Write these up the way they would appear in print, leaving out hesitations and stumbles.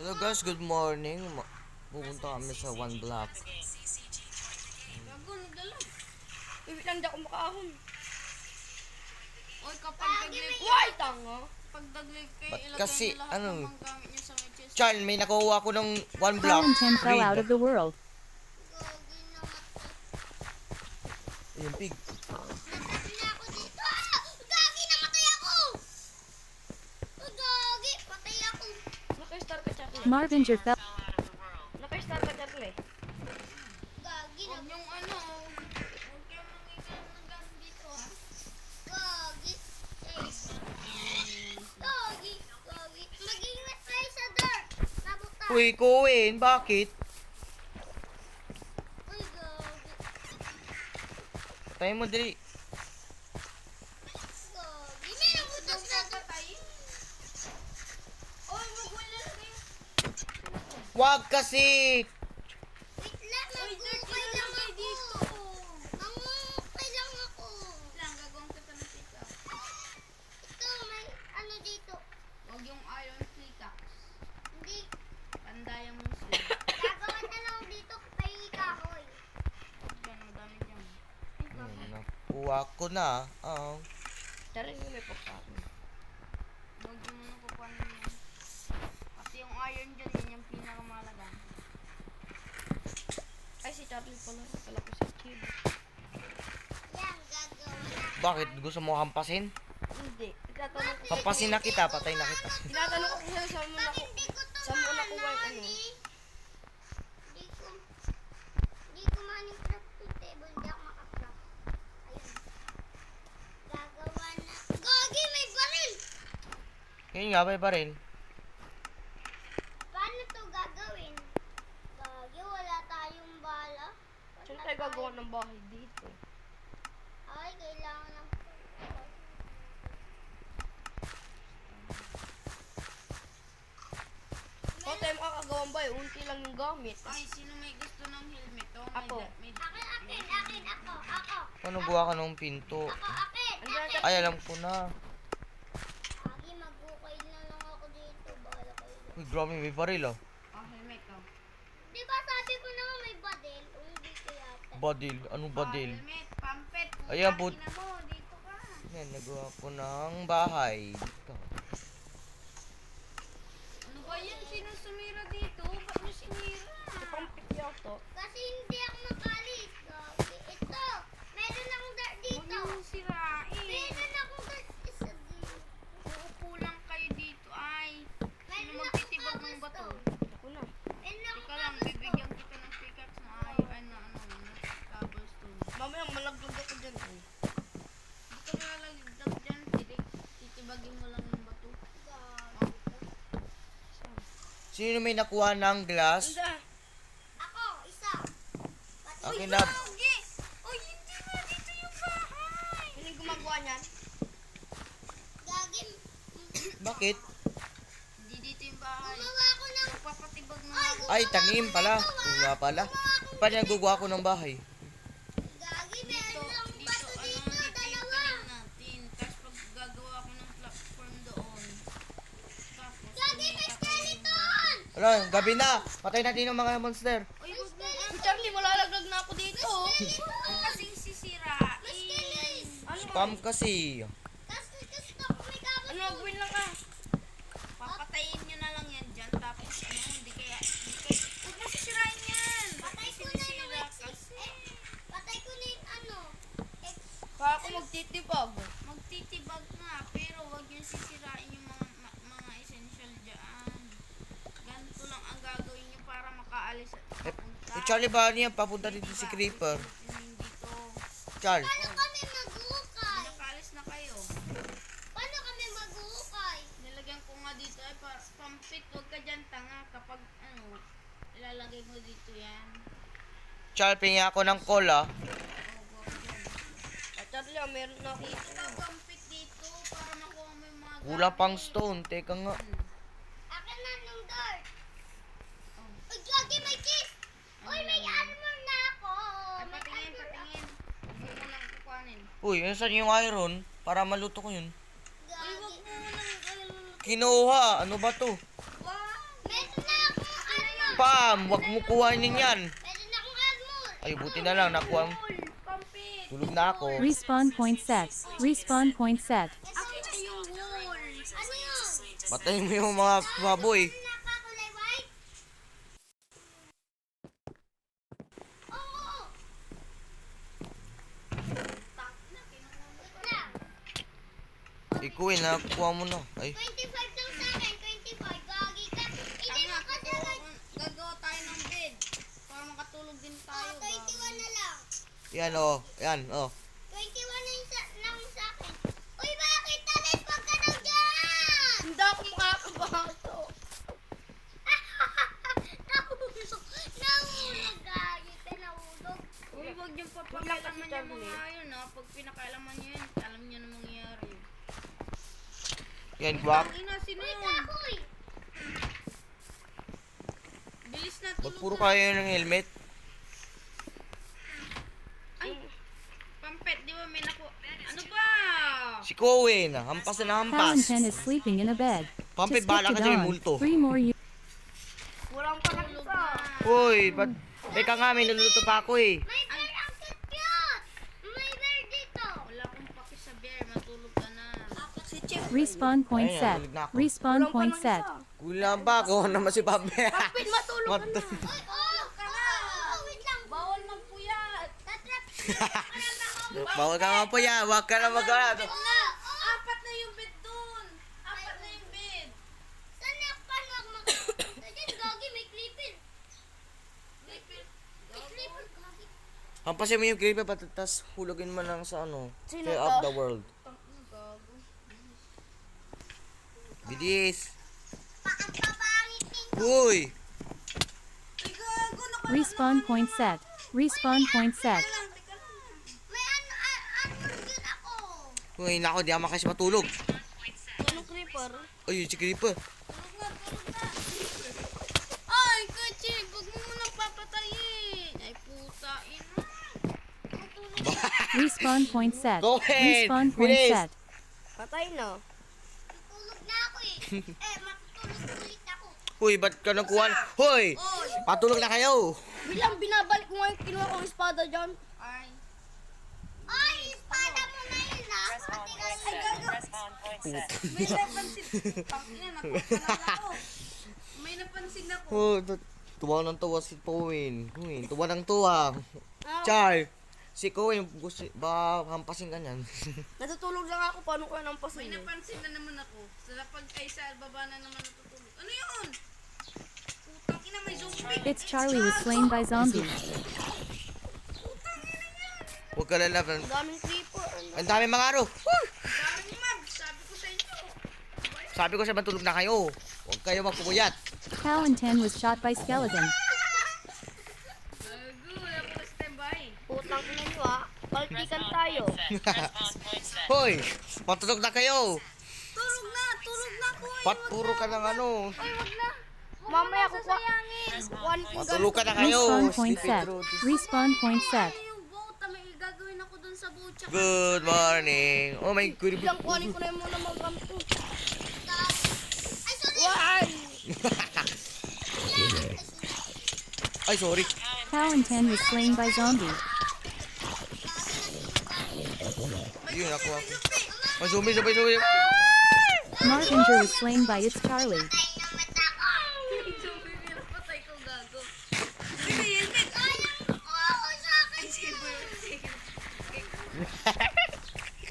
Hello guys, good morning. Pupunta kami sa one block. Gago, nagdala. Ibig lang di ako makaahon. Oy, kapag nag-live Why? tanga. Pag nag-live kayo, Ba't ilagay kasi, niyo lahat ng mga gamit niyo sa may chest. Charl, may nakuha ko ng one block. Colin 10 fell out of the world. Gagi namatay. Yung pig. Namatay na ako dito. Gagi, namatay ako! Gagi, patay ako. Naka-star ka, Charlie. Marvinger fell. Naka-star ka, Charlie. Gagi, huwag niyong ano. Huwag kayong mangigal ng gamit dito, ha? Gagi. Gagi. Mag-ingat tayo sa dirt. Nabuta. Uy, Cohen, bakit? Uy, gagi. Patayin mo dali. Gagi. Meron ko doon sa patay. Oy, magwala lang kayo. Wag kasi. Wait lang, mag-ukay lang ako. Ang-ukay lang ako. Lang, gagawin kita ng pickaxe. Ito, may ano dito. Huwag yung iron pickaxe. Hindi. Pandayang muslim. Gagawin na lang dito kay kahoy. Yan, madami dyan. Nakuha ko na. Oh. Tara yung may pagkain. Huwag yung nakukuha niya. Kasi yung iron dyan, yan yung pinakamalaga. Ay, si Charlie pala. Kala ko si Chib. Yan, gagawin. Bakit? Gusto mo hampasin? Hindi. Tinatanong ko. Hampasin na kita, patay na kita. Tinatanong ko kung saan mo nakuha. Saan mo nakuha yung ano? Hindi ko maning crafting table. Hindi ako makacraft. Ayun. Gagawa na. Gagi, may baril! Yun nga, may baril. Paano to gagawin? Gagi, wala tayong bala. Saan tayo gagawa ng bahay dito? Ay, kailangan ng... Kung tayo makakagawang bahay, unti lang yung gamit. Ay, sino may gusto ng helmet? Oh, ako. Ako. Ano gawa ka ng pinto? Akin. Ay, alam ko na. Agi, mag-ukay na lang ako dito. Bahala kayo. Uy, grabe, may baril ah. Helmet oh. Di ba sabi ko naman may badil? O hindi kaya. Badil. Anong badil? Helmet, pampet. Ayan, bud. Ina mo, dito ka. Yan, nagawa ko ng bahay. Dito. Ano ba yan? Sino sumira dito? Ba't nyo sinira? Si pampet yata. Kasi hindi ako makalis. Gagi. Ito, meron akong dirt dito. Huwag nyo sirain. Meron akong dirt isa dito. Uupo lang kayo dito ay. Sino magtitibag ng bato? Ako na. Teka lang, bibigyan kita ng pickaxe na ayaw na cobblestone. Mamaya malaglag ako dyan. Hindi ka nalalagdag dyan. Titibagin mo lang yung bato. Sino may nakuha ng glass? Ako, isa. Akin na. Uy, hindi na dito yung bahay. Sino yung gumagawa niyan? Gagim. Bakit? Hindi dito yung bahay. Gumawa ako ng... Papatibag na ako. Ay, tanim pala. Yung nga pala. Paano nagagawa ko ng bahay? Gagi, meron lang bato dito, dalawa. Natin. Tapos pag gagawa ko ng platform doon. Tapos, Gagi, may skeleton! Wala, gabi na. Patay natin yung mga monster. Uy, Charlie, malalaglag na ako dito. Ang kasing sisirain. Ano Spam kasi. Ano, gawin lang ka. Papatayin nyo na lang yan dyan. Tapos, hindi kaya... Huwag mo sisirain yan. Patay ko na yung Patay ko na yung ano. Kaya ako magtitibag. Magtitibag nga, pero huwag yung sisirain yung mga essential dyan. Ganito lang ang gagawin nyo para makaalis at papunta. Charlie ba niya? Papunta dito si Creeper. Dito. Charlie. Paano kami mag-uukay? Nakaalis na kayo. Paano kami mag-uukay? Nilagyan ko nga dito ay pampit. Huwag ka dyan tanga kapag ano, ilalagay mo dito yan. Charlie, pingi ako ng cola. Charlie, meron na ako. Ito pampit dito para makuha mo yung mga Kulang pang stone. Teka nga. Akin na ng dirt. Uy, Gagi, may kiss! Uy, may armor na ako! Patingin. Hindi mo lang kukuhanin. Uy, saan yung iron? Para maluto ko yun. Uy, wag mo lang. Kinuha. Ano ba to? Wow! Meron na Pam, wag mo kuhanin yan. Meron akong armor. Ay, buti na lang, nakuha. Pampit. Tulog na ako. Respawn point set. Respawn point set. Akin na yung wool. Ano yun? Patayin mo yung mga baboy. Nakakulay white? Oo. Na. Ikuin, nakuha mo na. Ay, 25 lang sa akin. 25. Gagi ka. Hindi mo kasi Gagawa tayo ng bed. Para makatulog din tayo. 21 na lang. yan oh. Yan oh. 21 na yung lang sa akin. Uy, bakit? Talis, wag ka daw dyan! Hindi ako makakabato. Nahulog. Nahulog, gagi ka. Nahulog. Uy, huwag niyong papakalaman yung mga yun ha. Pag pinakalaman niyo yun, alam niyo na mangyayari. Yan, guwak. Ina, sino Uy, yun? kahoy. Bilis na, Ba't tulog puro na. kayo ng helmet? Ay, Pampet, di ba may naku... Ano ba? Si Cohen, hampas na hampas. Palantin is sleeping in a bed. Pampit, Just bahala kicked ka it dyan, may on. multo. 3 more you. Walang pa ng isa. Uy, ba't? Teka nga, may naluluto pa ako eh. May bear ang cute. May bear dito. Wala akong paki sa bear, matulog ka na. Si Chip. Respawn point Ayun, set. tulog na ako. Respawn point set. Kulang ba ako naman si Pampit? Pampit, matulog ka na. Uy, oh. Ka na. Oh, wait lang. Bawal magpuyat. Tatrap. Bawal ka nga po yan, wag ka na mag-alala. Apat na yung bed dun. Apat na yung bed. Saan na paano ako makapunta dyan? Gagi, may clipper. May clipper, gagi. Hampasin mo yung creepy patatas, hulugin mo lang sa ano, Sino Fear to? of the world. Bidis. Ang papangit din. Uy! Ay, gago na. Respawn point set. Respawn point set. May armor din ako. Uy, nako, di ako makasya matulog. Anong creeper? Uy, si creeper. Tulog na, tulog na. Ay, Kuchi, huwag mo munang papatayin. Ay, puta, ina. Matulog. Respawn point set. Go ahead. Respawn point Bilis. set. Patay na. Tulog na ako eh. Matutulog ulit ako. Uy, ba't ka nakuha? Hoy! Oy, Patulog na kayo! bilang binabalik ko ngayon, kinuha kong espada dyan. Ay. Ay, espada mo na yun ah. Pati ka Ay, gago. May napansin. Tangina, nakuha ako. May napansin ako. Oh, tuwa ng tuwa si Cohen. Uy, tuwa ng tuwa. Char! Si Cohen, gusto, ba hampasin ka niyan? Natutulog lang ako, paano ko nang pasin? May napansin na naman ako. Sa lapag kay sa baba na naman natutulog. Ano yun? Putang ina, may zombie. It's Charlie was slain by zombies. Huwag ka lalaban. Daming creeper. Ang dami mga araw. Daming mag, sabi ko sa inyo. Sabi ko siya, matulog na kayo. Huwag kayo magpupuyat. Palantin was shot by skeleton. Gago, wala ko na standby. Putang ina nyo ah. Paltikan tayo. Hoy, matulog na kayo. Tulog na ko. Ba't puro ka ng ano? Mamaya kukuha. Kukuha ni Matulog ka na kayo. Respawn point Sleepy set. through this- Respawn point set. Yung boat, may gagawin ako dun sa boat. Tsaka Good morning. Oh my god. Bilang kuhanin ko na yung muna mag-rampo. Ay, sorry. Why? Ay, sorry. Palantin was slain by zombies. Yun, ako. Ay, zombie. Markinger was slain by its Charlie. Ay, ng mata ko. zombie nila, patay ko gago. Sige, helmet. Oo, sa akin.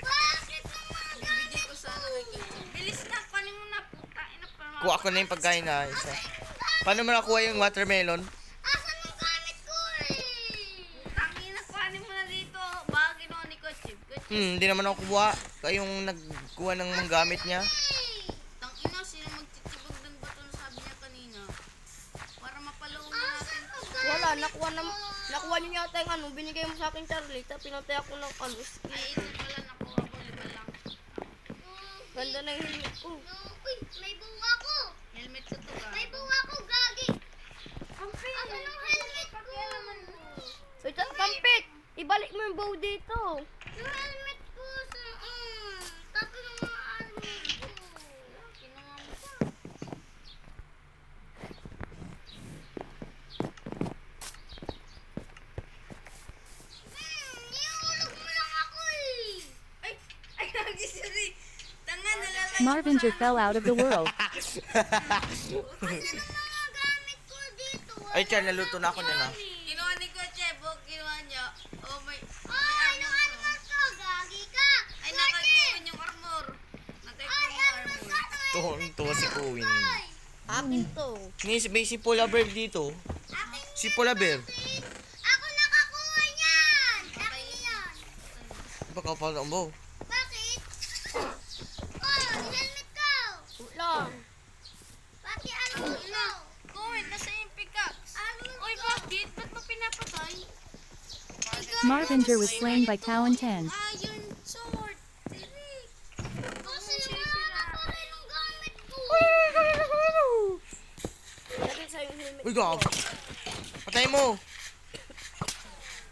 Bakit naman? Bigay ko sana kay Kuchi. Bilis na, kunin mo na. Puta, ina pa. Kuha ko na yung pagkain na isa. Paano mo nakuha yung watermelon? Asan ang gamit ko eh? Tangina, kuhanin mo na dito. Baka ginawa ni Kuchi. Kuchi. Hindi naman ako kuha. Kayong nagkuha ng mga gamit niya. Tangina, sino magtitibag ng bato na sabi niya kanina? Para mapalaw na natin. Wala, nakuha niyo yata yung ano, binigay mo sa akin Charlie, tapos pinatay ako ng ano, skill. Ay, ito pala, nakuha ko 5 lang. Ganda na yung helmet ko. Uy, may buwa ko. Helmet ko to, May gago. buwa ko, gagi. Asan ang helmet ko? So, Pampit, ibalik mo yung bow dito. Yung helmet ko sa... tapos yung mga armor ko. Kinuha mo pa. Marvinger fell out of the world. Mga gamit ko dito. Ay, Char, naluto na ako niya na. Kinuha ni Kuya Bok, kinuha niya. Oh, may Ano armor ko? Gagi ka. Ay, nakakuha yung armor. Nakakuha yung armor. Tuwa si Kuwin. Akin to. May si Polar Bear dito. Si Polar Bear. Ako nakakuha niyan. Akin yan. Baka pa mo. Bakit? Oh, helmet ko. Lang. Pati armor ko. Kuwin, nasa yung pickaxe. Uy, bakit? Ba't mo pinapatay? Marvinger was slain by Cowan 10. Iron sword. Tiri. Kasi wala pa rin ang gamit ko. Lagay sa yung helmet. Uy, gab. Patay mo.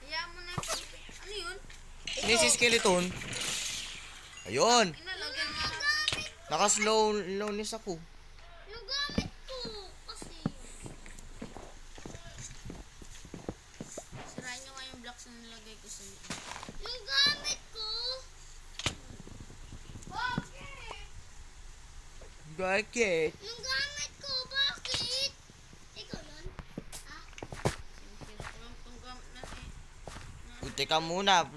Hayaan mo na yung ano yun? Ini si Skeleton. Ayun. Inalagay mo. Naka-slowness ako. Yung gamit ko. Kasi. Sirain nyo nga yung blocks na nilagay ko sa inyo. Yung gamit ko. Bakit? Bakit? Yung gamit ko. Bakit? Ikaw yun? Ah? Sira ko lang itong gamit natin. Uy, teka muna.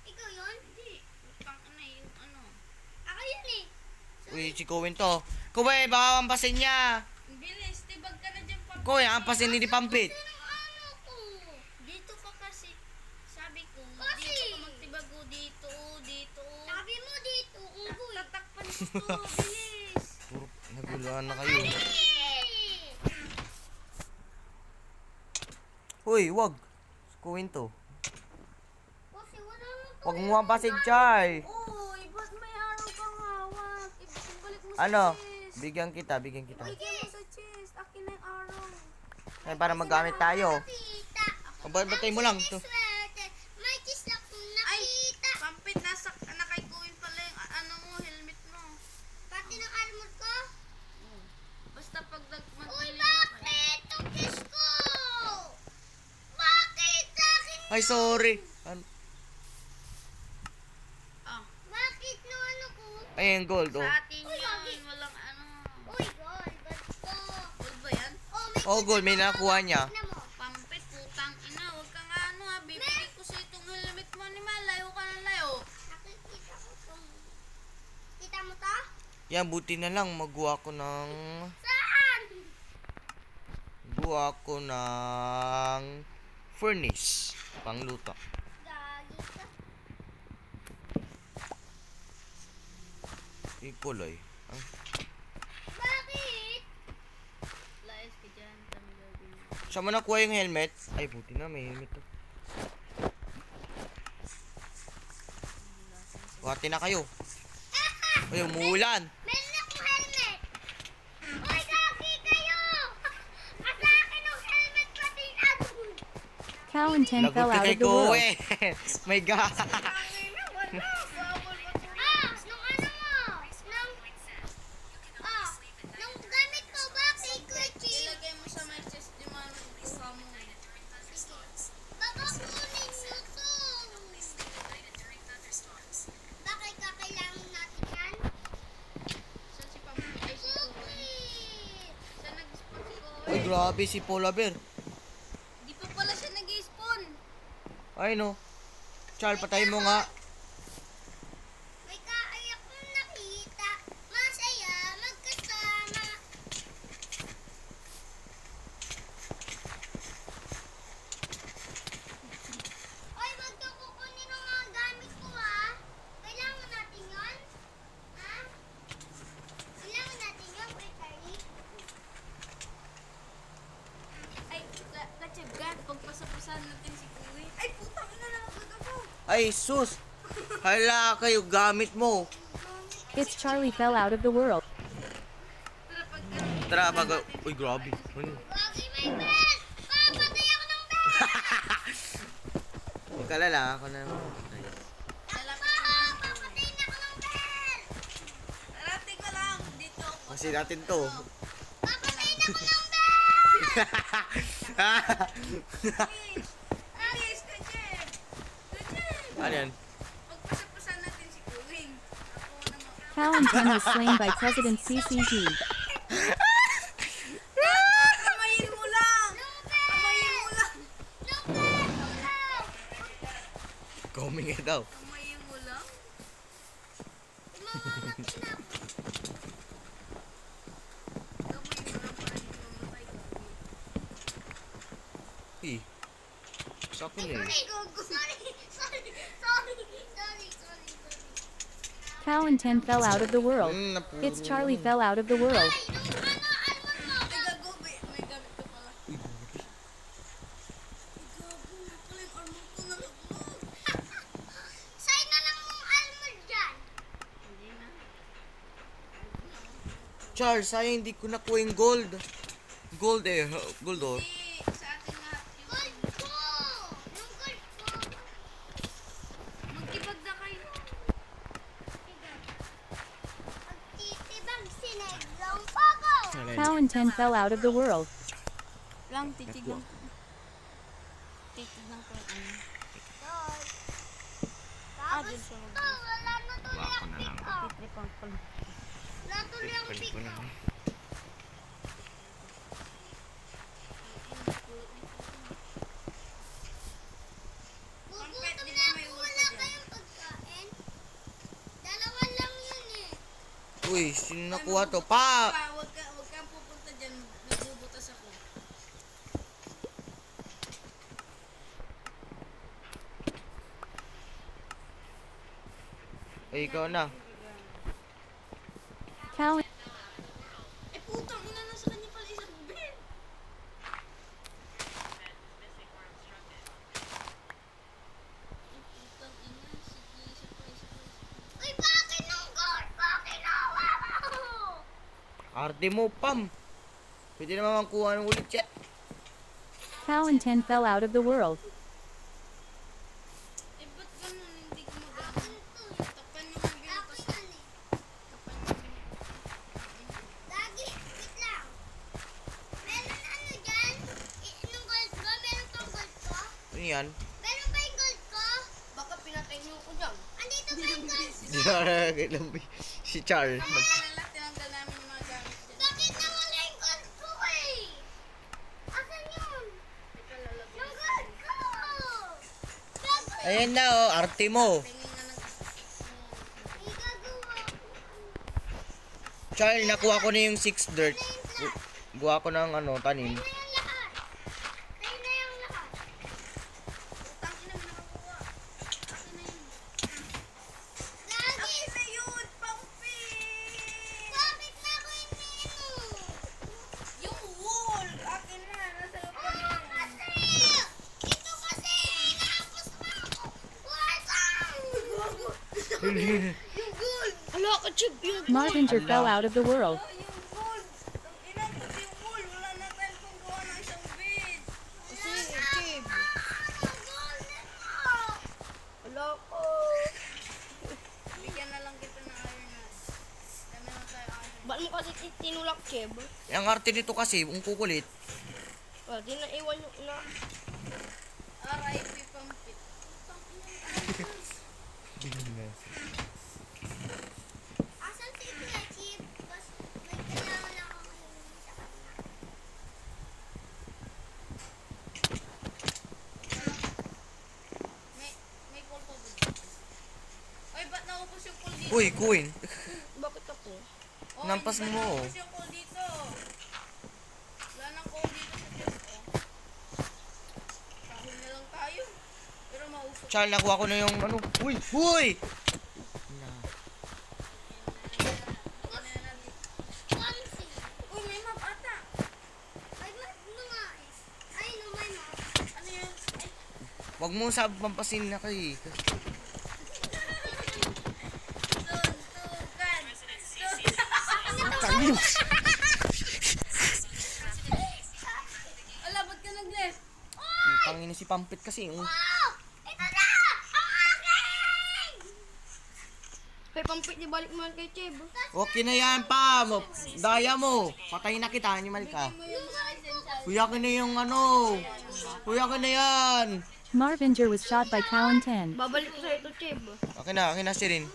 Ikaw yun? Hindi. Utang na yung ano. Ako yun eh. Uy, si Kuwin to. Kuwin, baka ampasin niya. Bilis, tibag ka na dyan, Pam. Kuwin, ampasin ni Pampit. Yung ano ko. Dito ka kasi. Sabi ko, Kasi. dito ka magtibago. Dito, dito. Sabi mo dito. Unggoy. Tatakpan ko to. Bilis. Puro naguluhan na kayo. Uy, wag. Si Kuwin to. Kasi wala na to. Wag mo ampasin, Char. Uy, ba't may araw kang hawak? Ibalik mo sa Ano? chest. Bigyan kita, bigyan kita. Bigyan mo sa chest. Akin na yung araw. Ay, para magamit tayo. Nakita. Batay mo lang to. Swerte. May kiss akong Ay, nakita. Pampit, nasa nakikuin pala yung ano mo, helmet mo. Pati ng armor ko. Basta pag Uy, magmalilim na kayo. bakit? Itong kiss ko. Bakit sa akin? Ay, sorry. Ah, Bakit no ano ko? Ay, yung gold, oh. sa atin yun. Walang ano. Uy, gold. Gold ko. Gold ba yan? Oh, may Oh, gold, may nakuha niya. tignan mo. Pampit, putang ina. Huwag kang ano ha. Bibigay ko sa itong helmet mo ni Malayo ka ng layo. Nakikita ko itong... Kita mo to? Yan, buti na lang. Magawa ko ng... Saan? Gawa ko ng... furnace. Pangluto. Gagi ka. Ikuloy. Ah, Bakit? Layas ka dyan. Kami gagawin mo. saan mo nakuha yung helmet? Ay, buti na. May helmet to. Wati na kayo. Ay, umuulan. Meron akong helmet. Uy, gagi kayo. Asa akin ang helmet pati ano. Cowan 10 Lagot fell ka out kay of the world. Kuwe. My God. Ah, nung ano mo? Nung gamit ko ba kay Kuchi? Ilagay mo sa my chest yung mga nakukuha mo. Baka kunin nyo to. Bakit kakailangan natin yan? Saan si Pampit? Ay, si Kuwin. Cookie. Saan nag-spawn si Ay, Kuwin? grabe si Polar Bear. Di pa pala siya nag-spawn. Ay, no. Char, patay mo nga. May kaayak kong nakita. Masaya magkasama. Oy, wag ka kukunin ng mga gamit ko ha. Kailangan natin yun? Ha? Kailangan natin yun, Kuya Charlie? Ay, Kachibgan, pagpasapasan natin si Kuwin. Ay, putang ina na magagawa. Ay, sus. Hala kayo, gamit mo. It's Charlie fell out of the world. Tara, pag Tara, uy, grabe. Ano? Wagi may bell! Papatay ako ng bell! Huwag ka lala, ako na. lalapit Papatay na ako ng bell! Darating ko lang. Dito ako. Kasi natin to. Papatay na ako ng bell! Bilis, Kachib. Kachib. Ano yan? Pagpasapasan natin si Kuwin. Ako naman. Cow and 10 was slain by President CCG. Kamayin mo lang! Kamayin mo lang! Coming it daw. Kamayin mo lang? Kamayin mo lang para hindi mamatay ka. Eh. Sa akin eh. Sorry. Cow and 10 fell out of the world. Napuro It's Charlie naman. fell out of the world. Ay, nung almond mo. Ay, gago. May gamit ka pala. Ay, gago. Pala yung armor ko nalaglag. Sa'yo na lang yung almond dyan. Hindi na. Charles, sayang hindi ko nakuha yung gold. Gold eh. Gold oh. Hindi, sa atin lahat yung... Gold ko. Yung gold ko. Magtibag na kayo. Magtitibag sineglong pako. Cow and 10 fell out of the world. Lang, titignan ko. Titignan ko yung ano. Tapos to, wala na tuloy Wako ang na lang. pick up. Titripang ko lang. Wala tuloy ang Balik pick ko na. up. Gugutom na ako, wala kayong pagkain. Dalawa lang yun eh. Uy, sino nakuha to? Pa! Huwag kang pupunta dyan. Nagbubutas ako. Ay, ikaw na. Cow Eh, putang ina na sa kanya pala isang bed. Putang ina, sige, isa pa. Uy, bakit nung gold ko kinuha mo? Arte mo, Pam. Pwede naman kuha ng ulit yan. Cow and 10 fell out of the world. Eh, ba't ganun hindi gumagana? Tapan nyo ang bintas. Akin yan eh. Tapan nyo ang Lagi, wait lang. Meron ano dyan? Nung gold ko, meron pang gold ko? Ano yan? Meron pa yung gold ko? Baka pinatay niyo ko dyan. Andito pa yung gold ko? Si Charles. Mag-alala, tinanggal namin yung mga gamit dyan. Bakit nawala yung gold ko eh? Asan yun? Yung gold ko! Gago! Ayan na oh, arte mo. Tingin na ng... Igagawa ko. Charles, nakuha ko na yung 6 dirt. Gawa ko ng ano, tanim. Sa'yo na yung lahat. Sa'yo na yung lahat. Putang ina, may nakakuha. Akin na yun. Lagi! Akin na yun, pampi! Bakit na ako inino? Yung wall! Akin na, nasa iyo pa Oo, yun. kasi! Ito kasi! Nakapos na ako! Wasang! Yung gold! Hala ka, Chib. Yung Marvinger fell out of the world. Oh, yung gold! Ang ina, pati yung wall. Wala na tayo kung gawa ng isang bed. kasi, Chib. Yung gold nito! Hala ko. Bigyan na lang kita ng iron nuts. Dami lang tayo iron. Ba't mo kasi tinulak, Chib? Yung arte dito kasi, ang kukulit. Di na iwan yung na. R.I.P. Pampit. Asan si Kuya Chip? Bas, may kailangan lang ako yung sa kanya. May coal pa ba? Ay, ba't naubos yung coal dito? Uy, coin. Bakit ako? Oh, Nampas ba't mo. naubos yung coal dito? Wala nang coal dito sa chest, oh. Kahul na lang tayo. Pero mausok. Charles, nakuha ko na yung ano. Uy! Uy! Kamsi! Uy, may map ata. May mat mo nga eh. Ay, no, may mat. Ano yun? Ay, Wag mo sa pampasin na kay. suntukan. Ala, ba't ka nag-left? Pangino si Pampit kasi. Wow! Ito na! Ang akin! Kay Pampit, di balik mo yan kay Chib. Okay na yan, Pam. Daya mo. Patay na kita. Animal ka. Mo yung mga essential. Kuya ka na yung ano. Kuya ka na yan. Marvinger was shot by Cow and 10. Babalik ko sa ito, Chib. Okay na si Rin.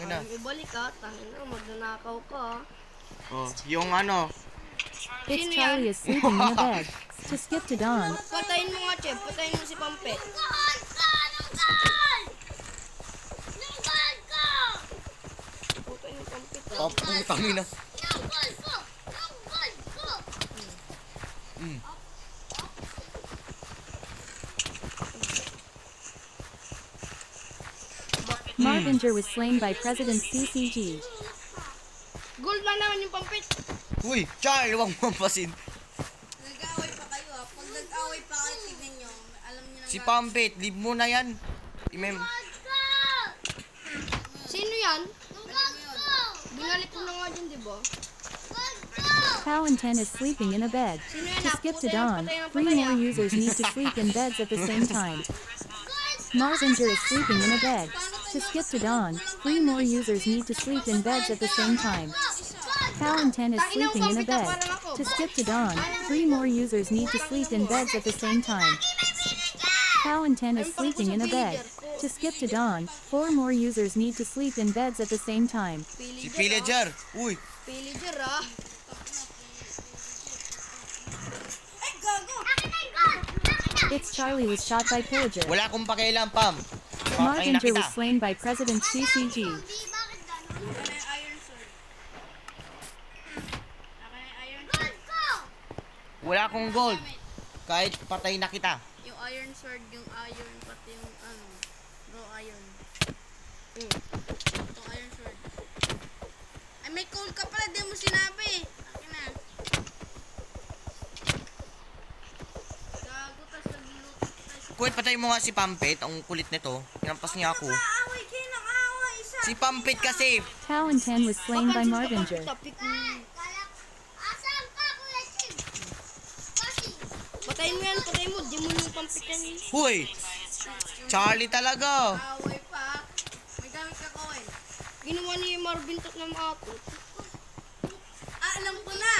na. Ay, ibalik ka. Tangin na, magnanakaw ka. Oh, yung ano. It's Charlie is sleeping in a bed. To skip to dawn. Patayin mo nga, Chef. Patayin mo si Pampet. Nunggal ka! Nunggal! Nunggal ka! Putayin mo Pampet. Oh, putang ina. Nunggal ko! Nunggal ko! Mm. Marvinger was slain by President CCG. Gold lang naman yung Pampet. Uy, Char, huwag mo mampasin. Nag-aaway pa kayo ah. Pag nag-aaway pa kayo, tignan nyo. Alam nyo na Si Pampit, leave mo na yan. Imem. Sino yan? Nunggal ko! Binalik ko na nga dyan, di ba? Nunggal ko! Cowan 10 is sleeping in a bed. Sino yan? To skip to Putayin, dawn, patayin, 3 patayin. more users need to sleep in beds at the same time. Marvinger is sleeping in a bed. To skip to dawn, 3 more users need to sleep in beds at the same time. Cowan 10 is sleeping in a bed. To skip to dawn, 3 more users need to sleep in beds at the same time. Cowan 10 is sleeping in a bed. To skip to dawn, 4 more users need to sleep in beds at the same time. Si Pillager. Uy, Pillager, ah. Ay, gago! Akin na yung gold! Akin na! It's Charlie was shot by Pillager. wala akong pakialam, Pam. Patay na Marvinger kita. was slain by President CCG. Di, bakit ganun? Akin na yung iron sword. Akin na yung iron sword. Gold ko! Wala akong gold. Kahit patay na kita. Yung iron sword, yung iron, pati yung ano, raw iron. Ito iron sword. Ay, may coal ka pala, di mo sinabi. Akin na. Gago, tas nagluluto tayo. Kuwait, patay mo nga si Pampit. Ang kulit nito. Kinampas niya ako. Aaway kayo ng aaway, isa. Si Pampit kasi. Cowan 10 was slain by Papansin ka, Marvinger. Pampet, tapik mo. Kalak. Asan ka, Kuya Chim? Kasi, Patayin mo yan, patayin mo. Di mo yung Pampet yan. Huy, Charlie talaga. Aaway pa. May gamit ka, Cohen. Ginawa niya yung Marvin Tot na maatot. Ah, alam ko na.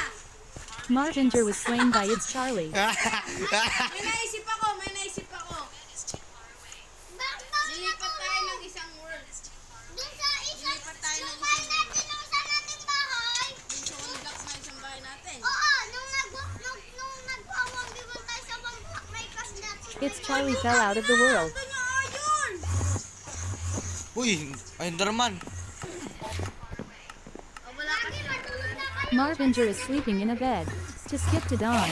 Marvinger was slain by It's Charlie. May naisip ako, may naisip ako. bakit Lilipat tayo ng isang world. dun sa isang Lilipat tayo ng bahay isang natin, nung isa nating bahay? Dun sa one block na isang bahay natin. Oo, nung nagwawang bigol tayo sa one block, may kas natin. It's Charlie fell out of the world. Ito nyo, ayun! Uy, Enderman. Oh, wala ka Lagi dyan. matulog na kayo. Marvinger is sleeping in a bed. To skip to dawn.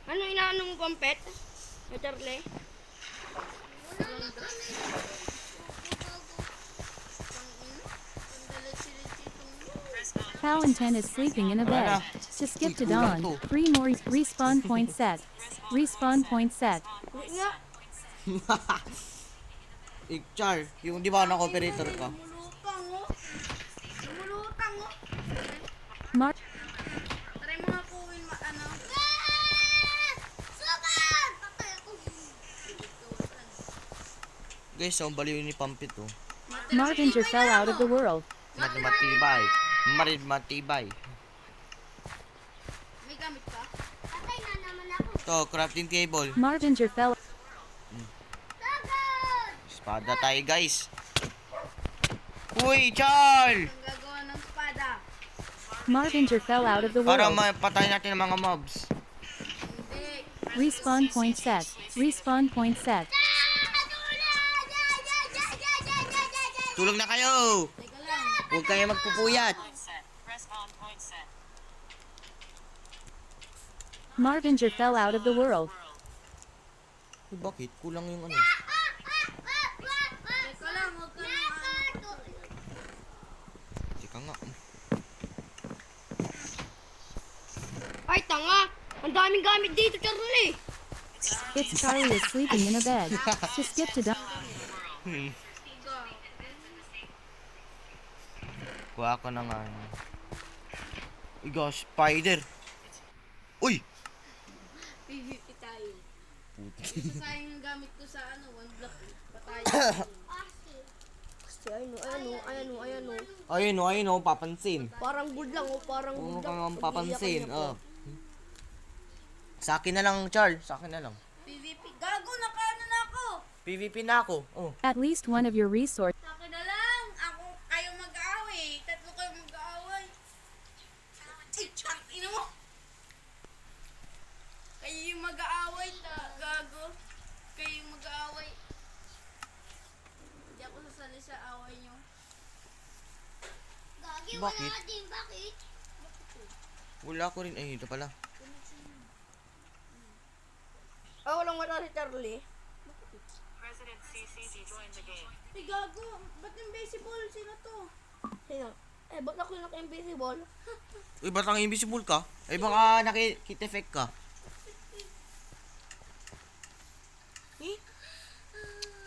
Ano inaano mo, Pampet? Yung Charlie? Cowan 10 is sleeping in a bed. To skip to dawn, 3 more respawn point set. Respawn point set. Hindi nga. Char, yung di ba na-operator ka? Lumulutang, oh. Lumulutang, oh. Mar Try mo nga kuwin, ano. Sukat! Patay ako. Guys, ang baliw ni Pampit oh. Marvinger fell out of the world. Matibay. Matibay. May gamit ka? Patay na naman ako. To, crafting table. Marvinger fell. Sagad! Espada tayo, guys. Uy, Char! Ang gagawa ng espada. Marvinger fell out of the Para world. mapatay natin ang mga mobs. Hindi. Respawn point set. Respawn point set. Tulog na kayo! Teka lang. Huwag kayo magpupuyat. Marvinger fell out of the world. Uy, bakit? Kulang yung ano. Teka lang, huwag ka nang ano. Teka nga. Ay, tanga! Ang daming gamit dito, Charlie! It's Charlie is sleeping in a bed. To skip to dawn. Kuha ko na nga. Uy, gosh, spider. Uy! PVP tayo. Isasayang yung gamit ko sa ano, one block. Patayan. Kasi ayun o. Ayun o, papansin. Parang good lang o, parang Kung good lang. kang papansin. Pag-iyakan niya Oh. Sa akin na lang, Char. Sa akin na lang. PVP. Gago, nakaano na ako. PVP na ako. Oh. At least one of your resources. Taka na lang. Ako, kayo mag-aaway. Tatlo kayo mag-aaway. Ay, ina mo. Kayo yung mag-aaway. Gago. Kayo yung mag-aaway. Hindi ako sasali sa away nyo. Gagi, Bakit? wala din. Bakit? Wala ko rin. Ay, ito pala. Walang wala si Charlie. Ay, gago. Ba't invisible? Sino to? Sino? Ba't ako yung naka-invisible? Uy, ba't ang invisible ka? Ay, baka nakikita effect ka.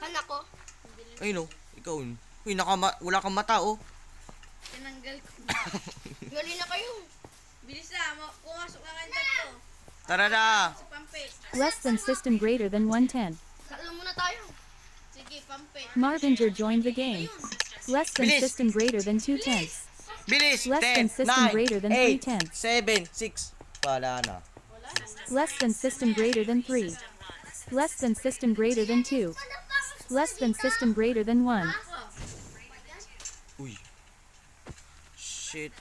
Saan ako? Ay, no. Ikaw yun. Uy, wala kang mata, oh. Tinanggal ko. Gali na kayo. Bilis na. Pumasok na kayo tatlo. Tara na. Sa pampit. Less than system greater than 110. Salo muna tayo. Sige, pampit. Marvinger joined the game. Less than Bilis. system greater than 2 tenths. Bilis! Less 10, than system 9, greater than 8, 3 tenths. 7, 6. Wala na. Less than system greater than 3. Less than system greater than 2. Less than system greater than 1. Uy. Shit.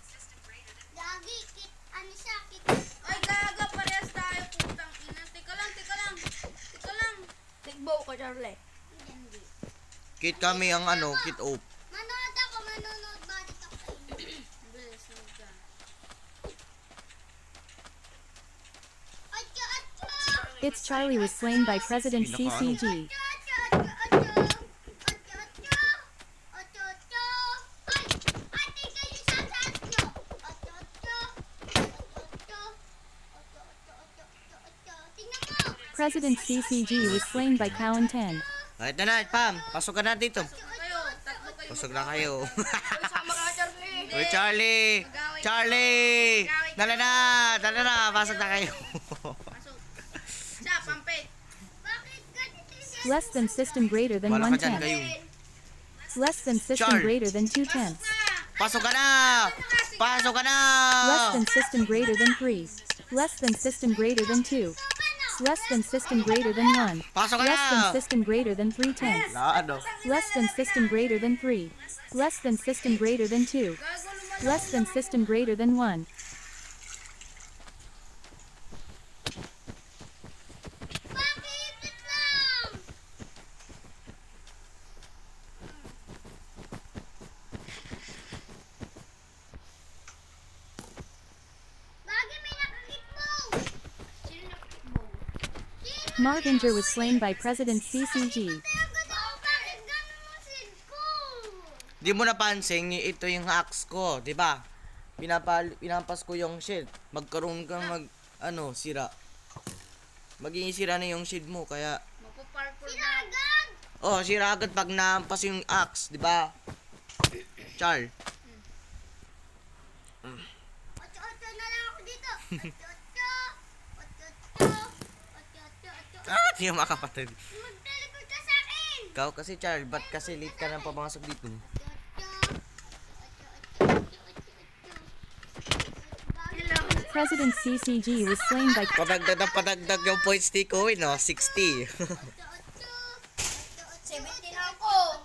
Gagi, ano siya? Ay, gaga. Parehas tayo. Putang ina. Teka lang, teka lang. Teka lang. Tigbow ka, Charlie. Kit kami ang kit op. Manood ako, manonood ba dito ako? Bilis, huwag ka. Atyo, atyo! It's Charlie was slain by President CCG. President CCG was slain by Cowan 10. Alright na, Pam. Pasok ka na dito. Kayo, tatlo kayo. Pasok na kayo. Uy, sama ka, Charlie. Uy, Charlie! Charlie! Dala na! Dala na! Pasok na kayo. Pasok. Siya, pampit. Less than system greater than Wala 1 ka dyan kayo. tenth. Less than system Char. greater than 2 tenths. Pasok ka na! Pasok ka na! Less than system greater than 3. Less than system greater than 2. Less than system greater than 1. Pasok ka Less than na! system greater than 3 tenths. Na ano? Less than system greater than 3. Less than system greater than 2. Less than system greater than 1. Bakit lang? Bagay may nakakitbow! Sino nakakitbow? Marvinger was slain by President CCG. Bakit ganun mo sin ko? Di mo napansin, ito yung hacks ko, di ba? Pinampas ko yung shield. Magkaroon ka sira. Magiging sira na yung shield mo, kaya... Magpo-parkour Sino na. agad? Oh, sira agad pag nampas yung axe, di ba? Char. Otso-otso na lang ako dito. Otso-otso. Otso-otso. Otso-otso. Otso-otso. Ah, di mo makapatid. Mag-teleport ka sa akin. Ikaw kasi, Char, ba't kasi late ka nang pamasok dito? President CCG was slain by Padagdag yung points ni Koy, no? 60. 70 na ako.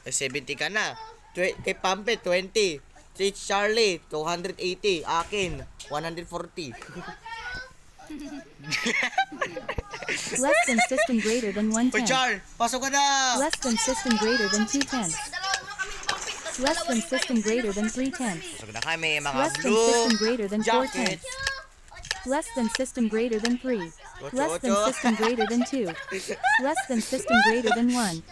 Eh, 70 ka na. Kay Pampe, 20. Si Charlie, 280. Akin, 140. less than system greater than 1 Uy, tenth. Char, pasok ka na! Less than system greater than 2 tenths. Dalawa muna kami ni Pampit. Tas Less dalawa than din system kayo. greater than 3 tenths. Pasok na kami, mga Less than blue system greater than 4 jackets. tenths. Less than system greater than 3. Less than Ocho. system greater than 2. Less than system greater than 1.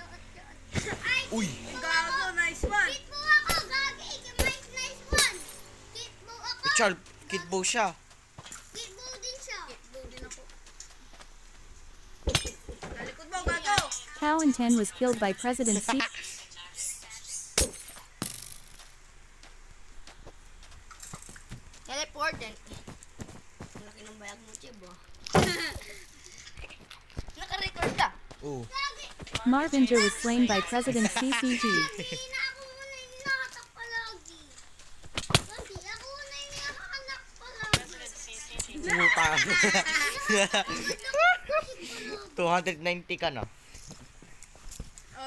Uy, Gago, nice one. Kitbo ako, gagi. Nice one. Kitbo ako. Char, kitbo siya. Kitbo din siya. Blow din ako. Talikod mo, gago. Cowan 10 was killed by President C. Teleport din. Laki ng bayag mo, Chibo. Naka-record ka. Oh. Marvinger was slain by President CCG. Hindi na ako muna yung nakatak palagi. Kasi ako muna yung nakanak palagi. Puta. 290 ka na.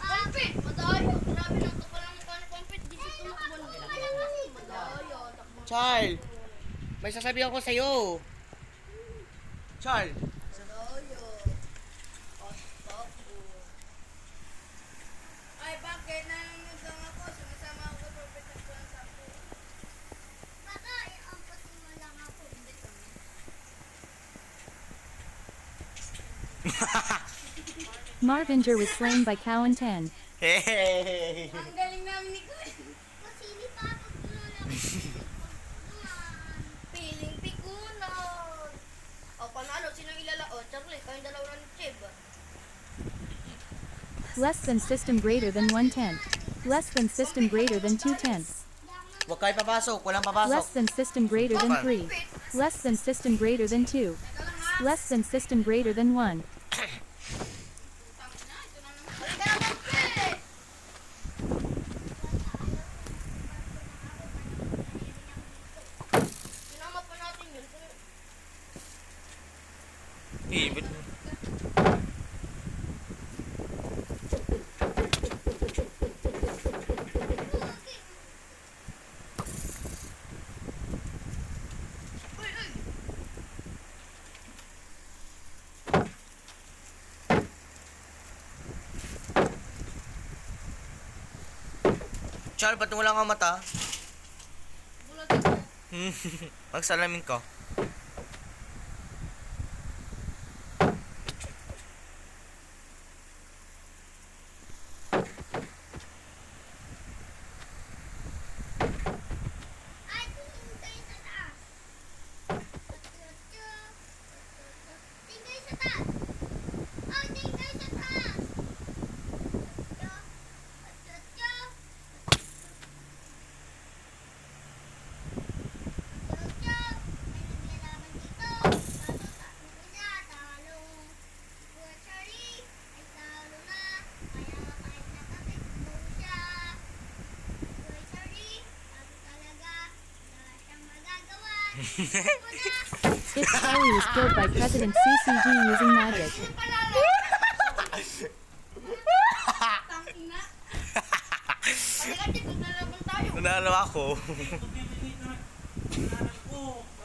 Pampit, madayo. Grabe lang, kapal ang mukha ni Pampit. Di siya tumakbo. Madayo, takbo. Charles, may sasabihan ko sa'yo. Charles. Madayo. Takbo. Ay, bakit? Nanonood lang ako. Sumasama ako kay Prophet at Kuan Sapo. Baka iampasin mo lang ako. Hindi kami. Marvinger was slain by Cowan 10. Hey! Ang galing namin ni Kuya. Kasi hindi pa ako tulala. Piling pikunod. O, panalo, sinong ilalaon? Charlie, kayong dalawa na ni Chib. Less than system greater than 1/10. Less than system greater than 2/10. Huwag kayo papasok. Walang papasok. Less than system greater than 3. Less than system greater than 2. Less than system greater than 1. Halika na, Pampit! Sinama pa natin yun. Eh, ba't... Charles, ba't wala kang mata? Bulag ako. Magsalamin ko. Ay, tingin kayo sa taas. Tingin kayo sa taas. Oh, tingin kayo sa taas. If Charlie was killed by President CCG using magic. Halika dito, nalaban tayo. Nanalo ako.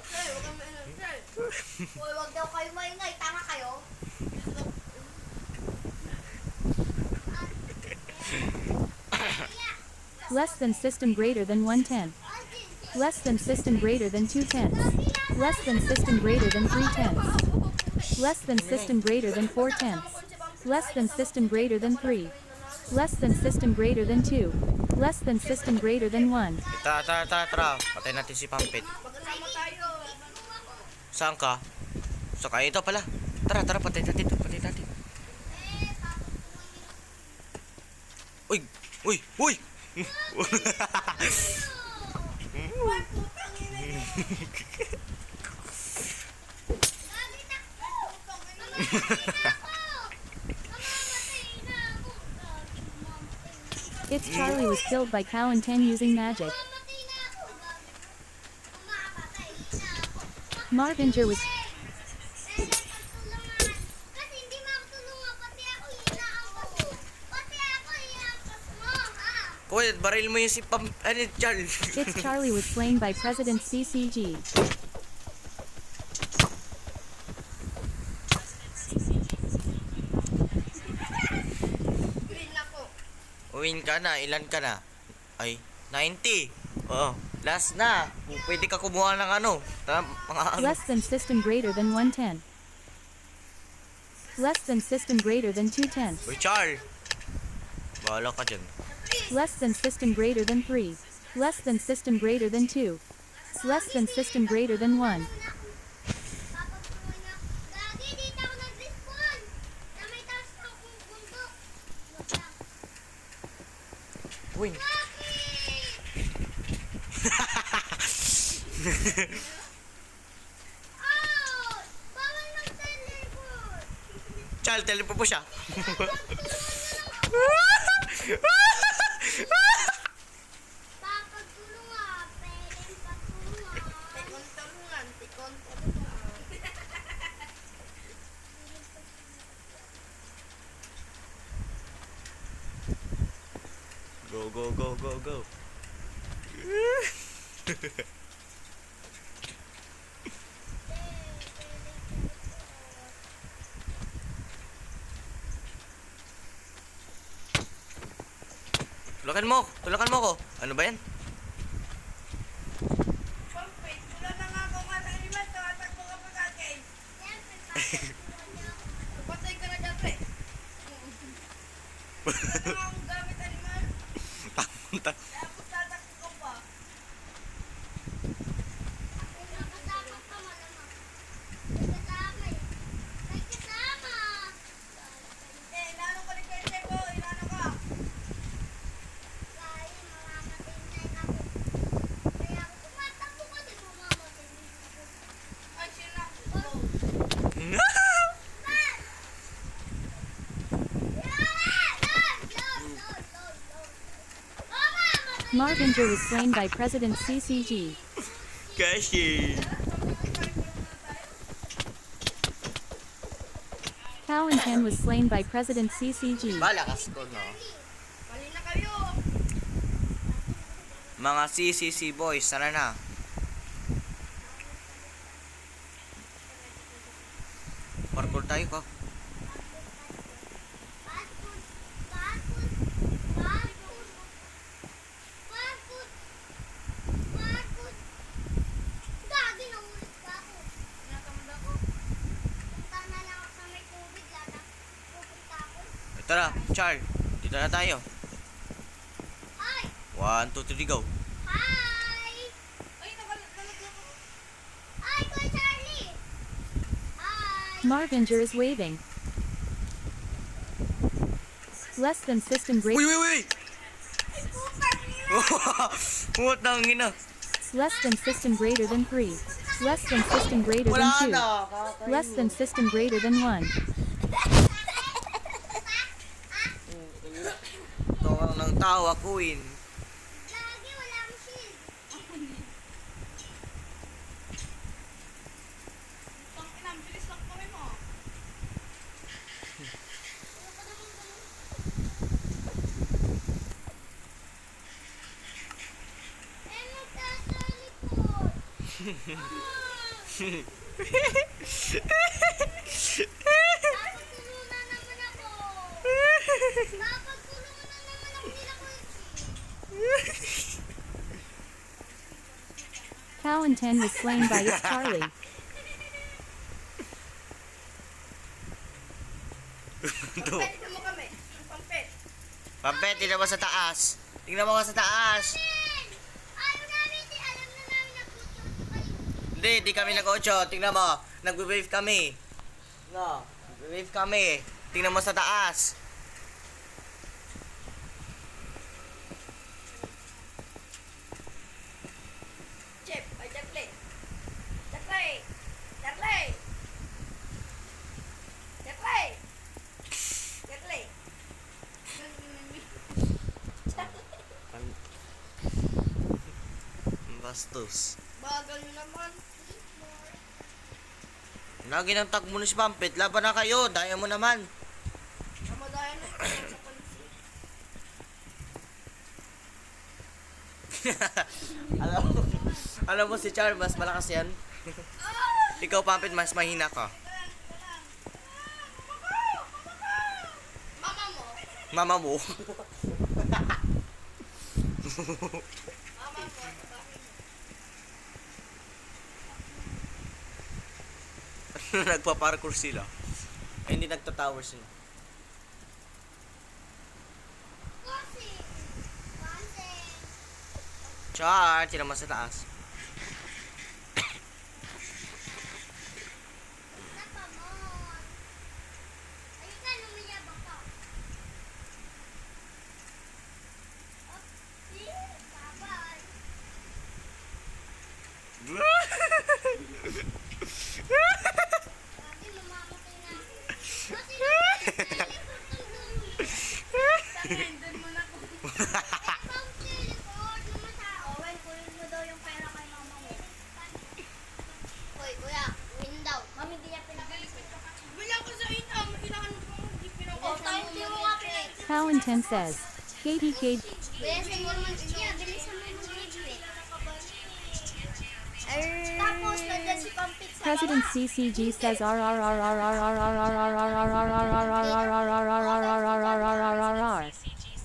Sir, huwag kang maingat, sir. Hoy, huwag daw kayo maingay. Tama kayo? Less than system greater than 1/10. Less than system greater than 2/10. Less than system greater than 3/10. Less than system greater than 4/10. Less than system greater than 3. Less than system greater than 2. Less than system greater than 1. Tara. Patay natin si Pampit. Magkasama tayo. Saan ka? Saka ito pala. Tara, patay natin. Uy! Lagi takbo! Mamamatay na ako. If Charlie was killed by Cow and 10 using magic. Mamamatay na ako. Mamamatay na ako. Marvinger was Kasi hindi makatulungan. Pati ako inaampas mo. Pati ako inaampas mo, ha? Kuya, baril mo yung si Charles. It's Charlie was slain by President CCG. Green ako. Win ka na. Ilan ka na? Ay, 90. Oo. Last na. Pwede ka kumuha ng ano. Mga Less than system greater than 1/10. Less than system greater than 2/10. Uy, Charles. Bahala ka dyan. Less than system greater than 3. Less than system greater than 2. Less than system greater than 1. Papagtulungan niya. Gagi, dito ako nag-respawn. Na may taas na akong bundok. Look lang. Uy. Oh! Bawal mag-teleport. Charles, teleport po siya. Papagtulungan. Pwedeng pagtulungan. Tikon tulungan. Tikon tulungan. Go. Tulakan mo ko. Ano ba yan? Pampit, wala na nga akong animal. Tawatak mo ka pa kagay. Patay ka na dyan, pre. Wala na nga akong gamit animal. Tapos tatakbo ka pa. Kasama ka malamang. May kasama eh. May kasama. Inano ka ni Kuya Sebo? Inano ka? Dahil mamamatay na ako. Kaya ako tumatakbo kasi mamamatay na ako. Ay, sila. Go. Marvinger was slain by President CCG. Kasi. Cow and 10 was slain by President CCG. Balakas ko, no? Mali na kayo. Mga CCC boys, tara na. Parkour tayo ka. Gagi, namulit pa ako. Nakamda ko. Punta na lang ako sa may tubig, lata. Pupunta ako. Tara, Charles. Dito na tayo. Hi! 1, 2, 3, go. Hi! Ay, nakalat ako. Hi, Kuya Charlie! Hi! Marvinger is waving. Less than system greater. Uy! Putang ina. Less than system greater than 3. Less than system greater than 2. Less than system greater than 1. Tawang ng tawa, Queen. Lagi, wala akong shield. Napagtulungan naman ako. Napagtulungan na naman ako nila Quincy. Callan 10 was slain by its Charlie. Pwede mo kami. Pampet. Pampet, tingnan mo sa taas. Tingnan mo ka sa taas. Ayaw namin, alam na namin nagtutulungan kayo. Hindi, di kami nag-8. Tingnan mo. Nagbe-wave kami. No, nagbe-wave kami. Tingnan mo sa taas. Chip, ay Charlie. Charlie. Charlie. Charlie. Charlie. Bastos. Bagal nyo naman. Lagi ng tag mo na si Pampet. Laban na kayo. Daya mo naman. Kamadayan na sa pansin. alam mo si Char, mas malakas yan. Ikaw, Pampet, mas mahina ka. Mama mo. Mama mo. Mama mo. Nagpa-parkour sila. Ay, hindi nagta-tower sila. Bossing. Bossing. Char, tira mo sa taas. Napamon. Ayun ka, lumiyabang ka. Oh, babay. Lagi mamamatay na. Kasi teleport ng dulo. Nandun mo na ko. Ibang teleport naman tao. Owen, kunin mo daw yung pera kay mama mo. Hoy, kuya, win daw. Mami, di niya pinag-isip. Bilang ko sa ina, inaano ko, hindi Oh, pinag-isip. tayo, di mo nga pinag-isip. Callan 10 says, KDK Bilisan mo naman siya. Bilisan mo naman siya. Tapos, nandiyan si Pampit sa President baba. CCG says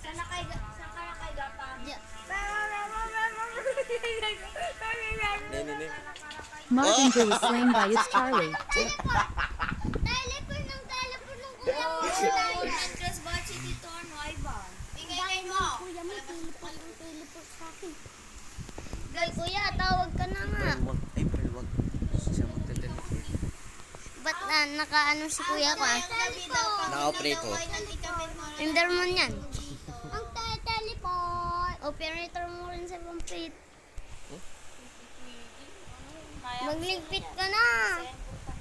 Sana kay Gapa. Marvinger was slain by its Charlie. Teleport ng kuya mo. Actress ba si Tito ano, Ivan? Bigay mo. Kuya mo, teleport sa akin. Dahil kuya, tawag ka na nga. Wag. Ay, pero wag. Siya magte-teleport. Ba't nakaano si kuya ko ah? Naka-operator. Enderman yan. Ang teleport. Operator mo rin sa pampit. Magligpit ka na.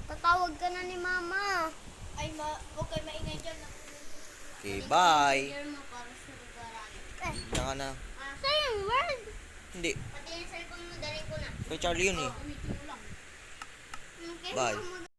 Tatawag ka na ni mama. Ay, huwag kayo maingay dyan. Okay, bye. Eh, Diyan ka na. sa'yo, word. Hindi. Pati yung cellphone mo, dali ko na. Kay Charlie yun eh. Okay, Bye. mama.